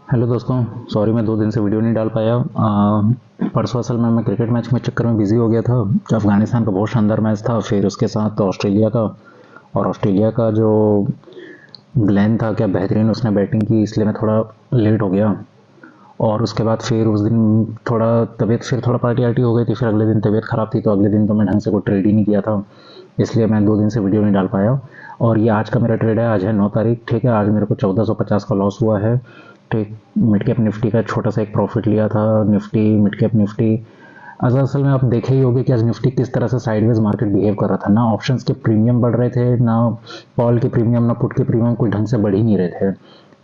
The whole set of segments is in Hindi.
हेलो दोस्तों। सॉरी मैं 2 दिन से वीडियो नहीं डाल पाया। परसों असल में मैं क्रिकेट मैच में चक्कर में बिज़ी हो गया था। अफ़गानिस्तान का बहुत शानदार मैच था, फिर उसके साथ ऑस्ट्रेलिया का। और ऑस्ट्रेलिया का जो ग्लेन था, क्या बेहतरीन उसने बैटिंग की, इसलिए मैं थोड़ा लेट हो गया। और उसके बाद फिर उस दिन थोड़ा तबीयत, फिर थोड़ा पार्टी आर्टी हो गई थी, फिर अगले दिन तबीयत ख़राब थी, तो अगले दिन तो मैं ढंग से कोई ट्रेड ही नहीं किया था, इसलिए मैं 2 दिन से वीडियो नहीं डाल पाया। और ये आज का मेरा ट्रेड है, आज है 9 तारीख। ठीक है, आज मेरे को 1450 का लॉस हुआ है। ठीक, मिड कैप निफ्टी का छोटा सा एक प्रॉफिट लिया था। Nifty, mid cap Nifty. असल में आप देखे ही होंगे कि आज निफ्टी किस तरह से साइडवेज मार्केट बिहेव कर रहा था। ना ऑप्शंस के प्रीमियम बढ़ रहे थे, ना कॉल के प्रीमियम, ना पुट के प्रीमियम कोई ढंग से बढ़ ही नहीं रहे थे।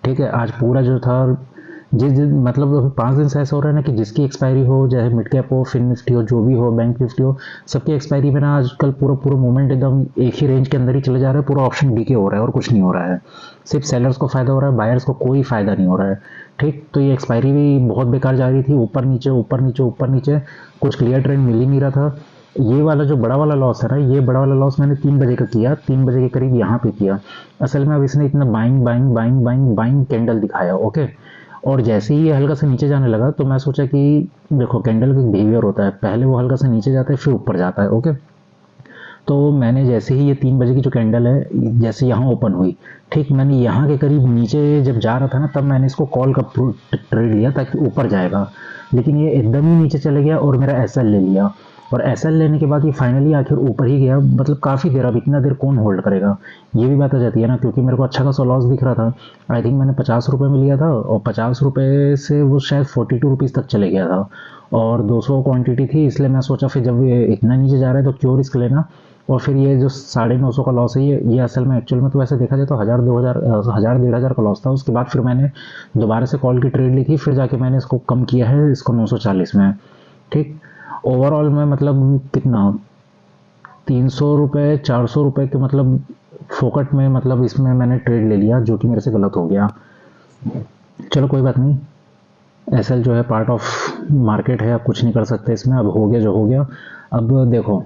ठीक है, आज पूरा जो था, जिस जिस मतलब अभी 5 दिन से ऐसा हो रहा है ना कि जिसकी एक्सपायरी हो, चाहे मिड कैप हो, फिन निफ्टी हो, जो भी हो, बैंक निफ्टी हो, सबकी एक्सपायरी में ना आजकल पूरा पूरा मूवमेंट एकदम एक ही रेंज के अंदर ही चले जा रहा है। पूरा ऑप्शन डीके हो रहा है और कुछ नहीं हो रहा है। सिर्फ सेलर्स को फायदा हो रहा है, बायर्स को कोई फायदा नहीं हो रहा है। ठीक, तो ये एक्सपायरी भी बहुत बेकार जा रही थी, ऊपर नीचे ऊपर नीचे ऊपर नीचे, कुछ क्लियर ट्रेंड मिल ही नहीं रहा था। ये वाला जो बड़ा वाला लॉस है ना, ये बड़ा वाला लॉस मैंने 3 बजे का किया, 3 बजे के करीब यहाँ पे किया। असल में अब इसने इतना buying buying buying buying buying candle दिखाया। ओके, और जैसे ही ये हल्का सा नीचे जाने लगा तो मैं सोचा कि देखो, कैंडल का बिहेवियर होता है, पहले वो हल्का सा नीचे जाता है, फिर ऊपर जाता है। ओके, तो मैंने जैसे ही ये 3 बजे की जो कैंडल है, जैसे यहाँ ओपन हुई, ठीक, मैंने यहाँ के करीब नीचे जब जा रहा था ना, तब मैंने इसको कॉल का ट्रेड लिया ताकि ऊपर जाएगा। लेकिन ये एकदम ही नीचे चले गया और मेरा एसएल ले लिया। और एसएल लेने के बाद ये फाइनली आखिर ऊपर ही गया। मतलब काफ़ी देर, अब इतना देर कौन होल्ड करेगा, ये भी बात आ जाती है ना, क्योंकि मेरे को अच्छा खासा लॉस दिख रहा था। आई थिंक मैंने 50 रुपये में लिया था, और 50 रुपये से वो शायद 42 रुपीज़ तक चले गया था। और 200 क्वांटिटी थी, इसलिए मैं सोचा फिर जब ये इतना नीचे जा रहा है तो क्यों रिस्क लेना। और फिर ये जो 950 का लॉस है, ये असल में एक्चुअल में तो वैसे देखा जाए तो 1000 का लॉस था। उसके बाद फिर मैंने दोबारा से कॉल की ट्रेड ली थी, फिर जाके मैंने इसको कम किया है, इसको 940 में। ठीक, ओवरऑल में मतलब कितना, 300 रुपये 400 रुपये के मतलब फोकट में, मतलब इसमें मैंने ट्रेड ले लिया, जो कि मेरे से गलत हो गया। चलो कोई बात नहीं, एसएल जो है पार्ट ऑफ मार्केट है, आप कुछ नहीं कर सकते इसमें। अब हो गया जो हो गया। अब देखो,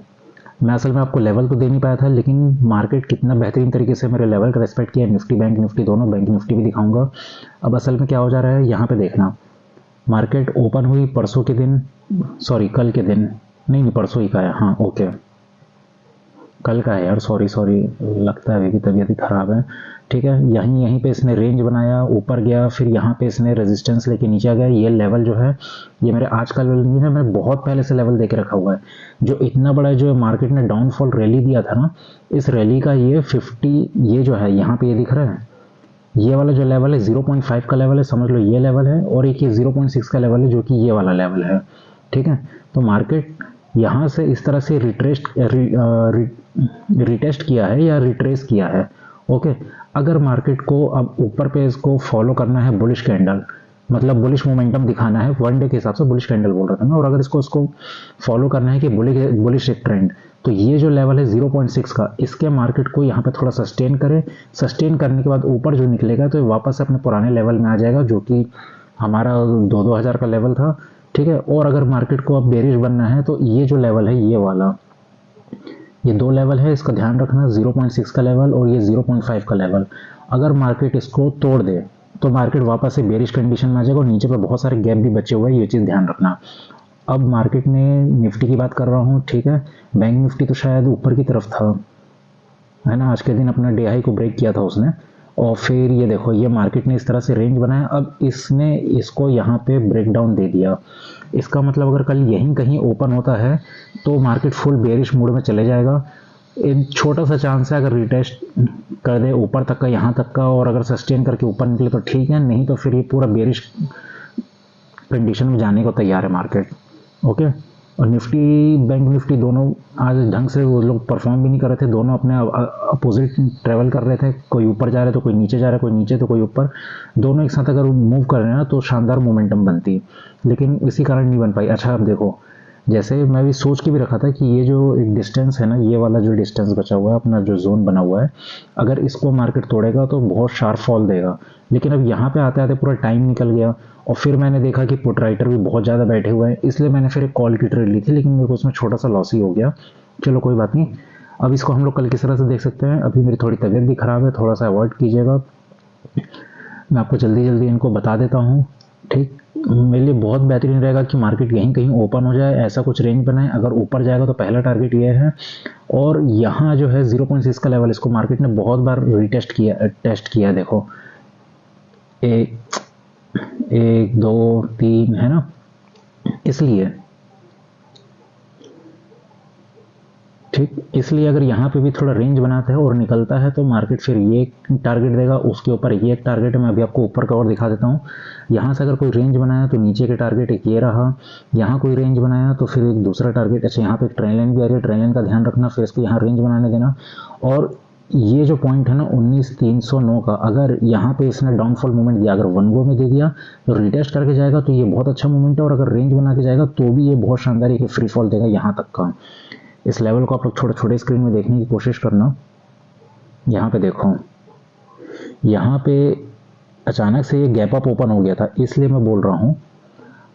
मैं असल में आपको लेवल तो दे नहीं पाया था, लेकिन मार्केट कितना बेहतरीन तरीके से मेरे लेवल का रिस्पेक्ट किया। निफ्टी, बैंक निफ्टी दोनों, बैंक निफ्टी भी दिखाऊंगा। अब असल में क्या हो जा रहा है यहाँ पे देखना। मार्केट ओपन हुई परसों के दिन, सॉरी कल के दिन, नहीं नहीं परसों ही का है, हाँ ओके, कल का है यार, सॉरी सॉरी, लगता है अभी भी तबीयत ही ख़राब है। ठीक है, यहीं यहीं पे इसने रेंज बनाया, ऊपर गया, फिर यहाँ पे इसने रेजिस्टेंस लेके नीचे आ गया। ये लेवल जो है, ये मेरे आज का लेवल नहीं है, मैं बहुत पहले से लेवल दे के रखा हुआ है। जो इतना बड़ा जो मार्केट ने डाउनफॉल रैली दिया था ना, इस रैली का ये 50, ये जो है यहाँ पे ये दिख रहा है, ये वाला जो लेवल है 0.5 का लेवल है, समझ लो ये लेवल है। और एक ये 0.6 का लेवल है, जो कि ये वाला लेवल है। ठीक है, तो मार्केट यहाँ से इस तरह से रिटेस्ट किया है या रिट्रेस किया है। ओके, अगर मार्केट को अब ऊपर पे इसको फॉलो करना है, बुलिश कैंडल, मतलब बुलिश मोमेंटम दिखाना है, 1 डे के हिसाब से बुलिश कैंडल बोल रहा था मैं, और अगर इसको फॉलो करना है कि बुलिश एक ट्रेंड, तो ये जो लेवल है 0.6 का, इसके मार्केट को यहाँ पे थोड़ा सस्टेन करे। सस्टेन करने के बाद ऊपर जो निकलेगा तो वापस अपने पुराने लेवल में आ जाएगा, जो कि हमारा 2-2000 का लेवल था। ठीक है, और अगर मार्केट को अब बेरिश बनना है तो ये जो लेवल है, ये वाला, ये 2 लेवल है, इसका ध्यान रखना, 0.6 का लेवल और ये 0.5 का लेवल। अगर मार्केट इसको तोड़ दे तो मार्केट वापस से बेरिश कंडीशन में आ जाएगा, और नीचे पर बहुत सारे गैप भी बचे हुए हैं, ये चीज़ ध्यान रखना। अब मार्केट ने, निफ्टी की बात कर रहा हूँ, ठीक है, बैंक निफ्टी तो शायद ऊपर की तरफ था, है ना, आज के दिन अपना डे हाई को ब्रेक किया था उसने। और फिर ये देखो, ये मार्केट ने इस तरह से रेंज बनाया, अब इसने इसको यहाँ पे ब्रेक डाउन दे दिया। इसका मतलब अगर कल यहीं कहीं ओपन होता है तो मार्केट फुल बेरिश मूड में चले जाएगा। एक छोटा सा चांस है, अगर रिटेस्ट कर दे ऊपर तक का, यहाँ तक का, और अगर सस्टेन करके ऊपर निकले तो ठीक है, नहीं तो फिर ये पूरा बेरिश कंडीशन में जाने को तैयार है मार्केट। ओके, और निफ्टी, बैंक निफ्टी दोनों आज ढंग से वो लोग परफॉर्म भी नहीं कर रहे थे, दोनों अपने अपोजिट ट्रेवल कर रहे थे, कोई ऊपर जा रहा है तो कोई नीचे जा रहा है, कोई नीचे तो कोई ऊपर, दोनों एक साथ अगर मूव कर रहे हैं ना तो शानदार मोमेंटम बनती, लेकिन इसी कारण नहीं बन पाई। अच्छा, अब देखो, जैसे मैं भी सोच के भी रखा था कि ये जो एक डिस्टेंस है ना, ये वाला जो डिस्टेंस बचा हुआ है, अपना जो जोन बना हुआ है, अगर इसको मार्केट तोड़ेगा तो बहुत शार्प फॉल देगा। लेकिन अब यहाँ पे आते आते पूरा टाइम निकल गया, और फिर मैंने देखा कि पुट राइटर भी बहुत ज़्यादा बैठे हुए हैं, इसलिए मैंने फिर एक कॉल की ट्रेड ली थी, लेकिन मेरे को उसमें छोटा सा लॉस ही हो गया। चलो कोई बात नहीं। अब इसको हम लोग कल किस तरह से देख सकते हैं, अभी मेरी थोड़ी तबीयत भी ख़राब है, थोड़ा सा अवॉइड कीजिएगा। मैं आपको जल्दी जल्दी इनको बता देता हूँ। ठीक, मेरे लिए बहुत बेहतरीन रहेगा कि मार्केट यहीं कहीं ओपन हो जाए, ऐसा कुछ रेंज बनाए। अगर ऊपर जाएगा तो पहला टारगेट ये है, और यहाँ जो है 0.6 का लेवल, इसको मार्केट ने बहुत बार रीटेस्ट किया, टेस्ट किया। देखो एक एक दो तीन है ना, इसलिए ठीक, इसलिए अगर यहाँ पे भी थोड़ा रेंज बनाता है और निकलता है तो मार्केट फिर ये टारगेट देगा, उसके ऊपर ये एक टारगेट है। मैं अभी आपको ऊपर का और दिखा देता हूँ। यहाँ से अगर कोई रेंज बनाया तो नीचे के टारगेट एक ये रहा, यहाँ कोई रेंज बनाया तो फिर एक दूसरा टारगेट। अच्छा, यहाँ पे एक ट्रेंड लाइन भी आ रही है, ट्रेंड लाइन का ध्यान रखना, फिर इसको यहाँ रेंज बनाने देना। और ये जो पॉइंट है ना 19,309 का, अगर यहाँ पे इसने डाउनफॉल मूवमेंट दिया, अगर वन गो में दे दिया तो रिटेस्ट करके जाएगा तो ये बहुत अच्छा मूवमेंट है, और अगर रेंज बना के जाएगा तो भी ये बहुत शानदार है कि फ्री फॉल देगा यहाँ तक का। इस लेवल को आप लोग छोटे छोटे स्क्रीन में देखने की कोशिश करना। यहाँ पे देखो, यहाँ पे अचानक से ये गैप अप ओपन हो गया था, इसलिए मैं बोल रहा हूँ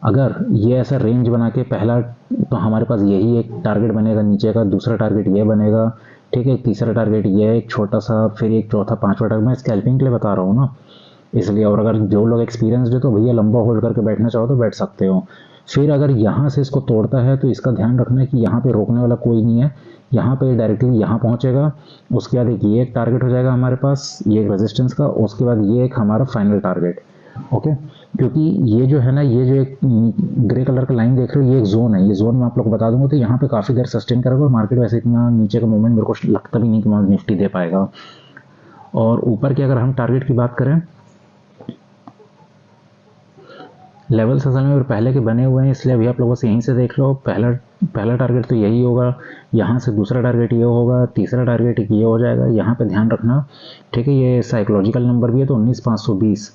अगर ये ऐसा रेंज बना के पहला, तो हमारे पास यही एक टारगेट बनेगा नीचे का, दूसरा टारगेट ये बनेगा, ठीक है, तीसरा टारगेट ये एक छोटा सा, फिर एक चौथा, पांचवा टारगेट। मैं स्कैल्पिंग के लिए बता रहा हूँ ना, इसलिए। और अगर जो लोग एक्सपीरियंस है तो भैया लंबा होल्ड करके बैठना चाहो तो बैठ सकते हो। फिर अगर यहाँ से इसको तोड़ता है तो इसका ध्यान रखना है कि यहाँ पे रोकने वाला कोई नहीं है, यहाँ पे डायरेक्टली यहाँ पहुँचेगा। उसके बाद एक ये एक टारगेट हो जाएगा हमारे पास, ये एक रेजिस्टेंस का, उसके बाद ये एक हमारा फाइनल टारगेट। ओके, क्योंकि ये जो है ना, ये जो एक ग्रे कलर का लाइन देख रहे हो, ये एक जोन है। ये जोन मैं आप लोग को बता दूंगा, तो यहाँ पे काफ़ी देर सस्टेन करेगा, और मार्केट वैसे इतना नीचे का मूवमेंट मेरे को लगता भी नहीं कि निफ्टी दे पाएगा। और ऊपर की अगर हम टारगेट की बात करें, लेवल्स असल में पहले के बने हुए हैं, इसलिए अभी आप लोगों से यहीं से देख लो। पहला टारगेट तो यही होगा, यहाँ से दूसरा टारगेट ये होगा, तीसरा टारगेट ये हो जाएगा। यहाँ पे ध्यान रखना, ठीक है, ये साइकोलॉजिकल नंबर भी है तो 19,520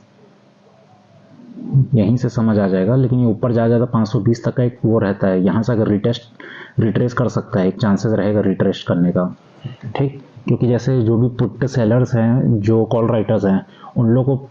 यहीं से समझ आ जाएगा। लेकिन ये ऊपर जा जाता 520 तक का एक वो रहता है, यहाँ से अगर रिट्रेस कर सकता है, एक चांसेस रहेगा रिट्रेस करने का। ठीक, क्योंकि जैसे जो भी पुट सेलर्स हैं, जो कॉल राइटर्स हैं, उन लोगों को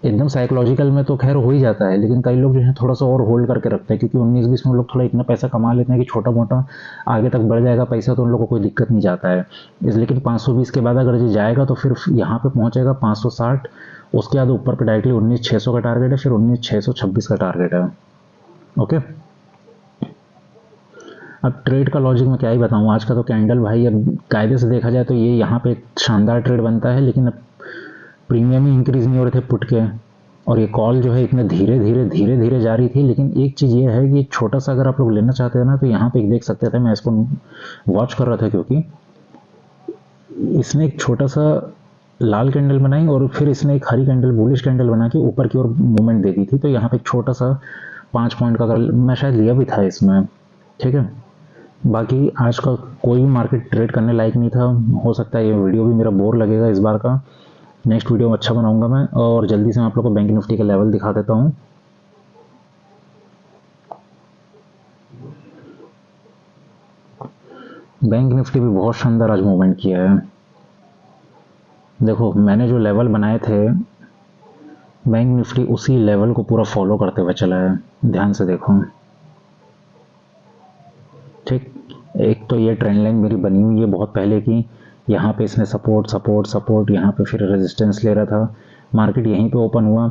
एकदम साइकोलॉजिकल में तो खैर हो ही जाता है, लेकिन कई लोग जो है थोड़ा सा और होल्ड करके रखते हैं, क्योंकि 19-20 में लोग थोड़ा इतना पैसा कमा लेते हैं कि छोटा मोटा आगे तक बढ़ जाएगा पैसा, तो उन लोगों को कोई दिक्कत नहीं जाता है। इसलिए लेकिन 520 के बाद अगर ये जाएगा तो फिर यहाँ पे पहुँचेगा 560, उसके बाद ऊपर पे डायरेक्टली 19,600 का टारगेट है, फिर 19,626 का टारगेट है। ओके, अब ट्रेड का लॉजिक मैं क्या ही बताऊँ, आज का तो कैंडल भाई, अब कायदे से देखा जाए तो ये यहाँ पे शानदार ट्रेड बनता है, लेकिन अब प्रीमियम ही इंक्रीज नहीं हो रहे थे पुट के, और ये कॉल जो है इतने धीरे धीरे जा रही थी। लेकिन एक चीज़ ये है कि छोटा सा अगर आप लोग लेना चाहते हैं ना, तो यहाँ पे देख सकते थे, मैं इसको वॉच कर रहा था, क्योंकि इसने एक छोटा सा लाल कैंडल बनाई और फिर इसने एक हरी कैंडल, बुलिश कैंडल बना के ऊपर की ओर मूवमेंट दे दी थी। तो यहाँ पे एक छोटा सा 5 पॉइंट का अगर मैं शायद लिया भी था इसमें, ठीक है। बाकी आज का कोई भी मार्केट ट्रेड करने लायक नहीं था। हो सकता है ये वीडियो भी मेरा बोर लगेगा इस बार का, नेक्स्ट वीडियो में अच्छा बनाऊंगा मैं। और जल्दी से मैं आप लोग को बैंक निफ्टी का लेवल दिखा देता हूँ। बैंक निफ्टी भी बहुत शानदार आज मूवमेंट किया है। देखो, मैंने जो लेवल बनाए थे, बैंक निफ्टी उसी लेवल को पूरा फॉलो करते हुए चला है, ध्यान से देखो। ठीक, एक तो ये ट्रेंड लाइन मेरी बनी हुई है बहुत पहले की, यहाँ पे इसने सपोर्ट, यहाँ पे फिर रेजिस्टेंस ले रहा था, मार्केट यहीं पे ओपन हुआ।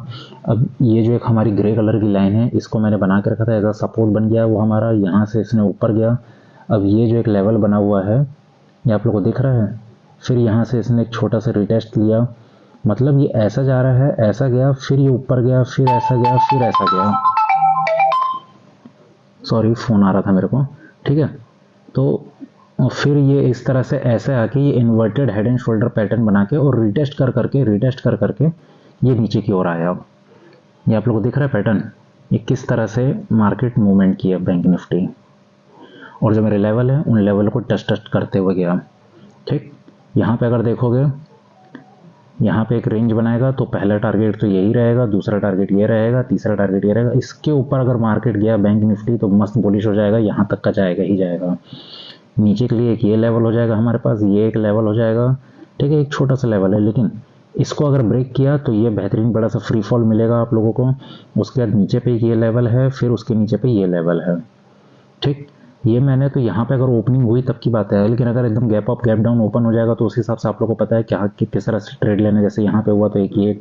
अब ये जो एक हमारी ग्रे कलर की लाइन है, इसको मैंने बना के रखा था, ऐसा सपोर्ट बन गया वो हमारा, यहाँ से इसने ऊपर गया। अब ये जो एक लेवल बना हुआ है, ये आप लोग को दिख रहा है, फिर यहाँ से इसने एक छोटा सा रिटेस्ट लिया, मतलब ये ऐसा जा रहा है, ऐसा गया, फिर ये ऊपर गया, फिर ऐसा गया, फिर ऐसा गया। सॉरी, फोन आ रहा था मेरे को, ठीक है। तो फिर ये इस तरह से ऐसे आके ये inverted head and shoulder pattern बना के और रिटेस्ट कर करके ये नीचे की ओर आया। ये आप लोगों को दिख रहा है पैटर्न, ये किस तरह से मार्केट मूवमेंट किया बैंक निफ्टी, और जो मेरे लेवल है उन लेवल को टच करते हुए गया। ठीक, यहाँ पे अगर देखोगे, यहाँ पे एक रेंज बनाएगा तो पहला टारगेट तो यही रहेगा, दूसरा टारगेट ये रहेगा, तीसरा टारगेट ये रहेगा। इसके ऊपर अगर मार्केट गया बैंक निफ्टी तो मस्त बुलिश हो जाएगा, यहाँ तक का जाएगा ही जाएगा। नीचे के लिए एक ये लेवल हो जाएगा हमारे पास, ये एक लेवल हो जाएगा, ठीक है, एक छोटा सा लेवल है, लेकिन इसको अगर ब्रेक किया तो ये बेहतरीन बड़ा सा फ्री फॉल मिलेगा आप लोगों को। उसके बाद नीचे पे ये लेवल है, फिर उसके नीचे पे ये लेवल है। ठीक, ये मैंने तो यहाँ पे अगर ओपनिंग हुई तब की बात है, लेकिन अगर एकदम gap up gap down open हो जाएगा तो उस हिसाब से आप लोगों को पता है क्या किस तरह से ट्रेड लेना। जैसे यहाँ पे हुआ तो एक ये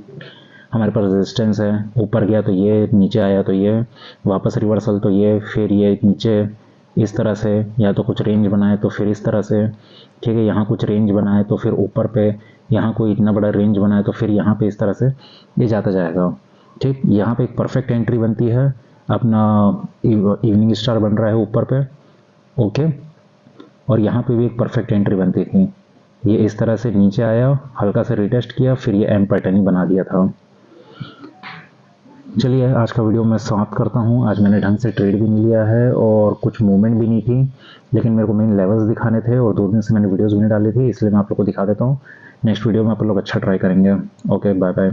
हमारे पास रेजिस्टेंस है, ऊपर गया तो ये, नीचे आया तो ये, वापस रिवर्सल तो ये, फिर ये नीचे इस तरह से, या तो कुछ रेंज बनाए तो फिर इस तरह से, ठीक है। यहाँ कुछ रेंज बनाए तो फिर ऊपर पे, यहाँ कोई इतना बड़ा रेंज बनाए तो फिर यहाँ पे इस तरह से ये जाता जाएगा, ठीक। यहाँ पे एक परफेक्ट एंट्री बनती है, अपना इवनिंग स्टार बन रहा है ऊपर पे, ओके। और यहाँ पे भी एक परफेक्ट एंट्री बनती थी, ये इस तरह से नीचे आया, हल्का सा रिटेस्ट किया, फिर ये एम पैटर्न ही बना दिया था। चलिए आज का वीडियो मैं समाप्त करता हूँ। आज मैंने ढंग से ट्रेड भी नहीं लिया है और कुछ मूवमेंट भी नहीं थी, लेकिन मेरे को मेन लेवल्स दिखाने थे और 2 दिन से मैंने वीडियोस भी नहीं डाली थी, इसलिए मैं आप लोग को दिखा देता हूँ। नेक्स्ट वीडियो में आप लोग अच्छा ट्राई करेंगे। Okay, bye bye.